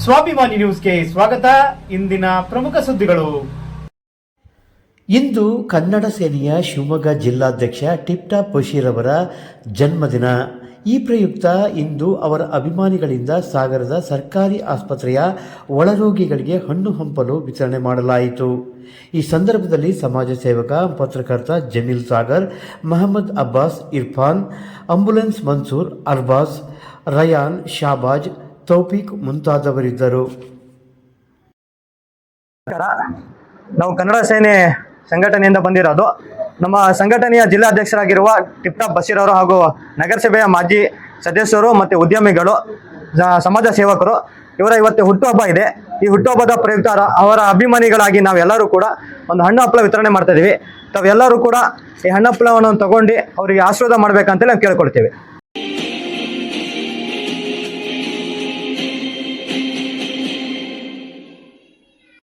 ಸ್ವಾಭಿಮಾನಿ ನ್ಯೂಸ್ಗೆ ಸ್ವಾಗತ. ಇಂದಿನ ಪ್ರಮುಖ ಸುದ್ದಿಗಳು. ಇಂದು ಕನ್ನಡ ಸೇನೆಯ ಶಿವಮೊಗ್ಗ ಜಿಲ್ಲಾಧ್ಯಕ್ಷ ಟಿಪ್ಟಾಪ್ ಬಶೀರ್ ಅವರ ಜನ್ಮದಿನ. ಈ ಪ್ರಯುಕ್ತ ಇಂದು ಅವರ ಅಭಿಮಾನಿಗಳಿಂದ ಸಾಗರದ ಸರ್ಕಾರಿ ಆಸ್ಪತ್ರೆಯ ಒಳರೋಗಿಗಳಿಗೆ ಹಣ್ಣು ಹಂಪಲು ವಿತರಣೆ ಮಾಡಲಾಯಿತು. ಈ ಸಂದರ್ಭದಲ್ಲಿ ಸಮಾಜ ಸೇವಕ ಪತ್ರಕರ್ತ ಜಮೀಲ್ ಸಾಗರ್, ಮಹಮ್ಮದ್ ಅಬ್ಬಾಸ್, ಇರ್ಫಾನ್, ಆಂಬುಲೆನ್ಸ್ ಮನ್ಸೂರ್, ಅರ್ಬಾಜ್, ರಯಾನ್, ಶಾಬಾಜ್, ತೌಫೀಕ್ ಮುಂತಾದವರಿದ್ದರು. ನಾವು ಕನ್ನಡ ಸೇನೆ ಸಂಘಟನೆಯಿಂದ ಬಂದಿರೋದು. ನಮ್ಮ ಸಂಘಟನೆಯ ಜಿಲ್ಲಾಧ್ಯಕ್ಷರಾಗಿರುವ ಟಿಪ್ಟಾಪ್ ಬಶೀರ್ ಅವರು ಹಾಗೂ ನಗರಸಭೆಯ ಮಾಜಿ ಸದಸ್ಯರು ಮತ್ತು ಉದ್ಯಮಿಗಳು, ಸಮಾಜ ಸೇವಕರು, ಇವರ ಇವತ್ತು ಹುಟ್ಟುಹಬ್ಬ ಇದೆ. ಈ ಹುಟ್ಟುಹಬ್ಬದ ಪ್ರಯುಕ್ತ ಅವರ ಅಭಿಮಾನಿಗಳಾಗಿ ನಾವೆಲ್ಲರೂ ಕೂಡ ಒಂದು ಹಣ್ಣು ಹಪ್ಪಳ ವಿತರಣೆ ಮಾಡ್ತಾ ಇದೀವಿ. ತಾವೆಲ್ಲರೂ ಕೂಡ ಈ ಹಣ್ಣು ಹಪ್ಪಳವನ್ನು ತಗೊಂಡು ಅವರಿಗೆ ಆಶೀರ್ವಾದ ಮಾಡ್ಬೇಕಂತೇಳಿ ನಾವು ಕೇಳ್ಕೊಳ್ತೇವೆ.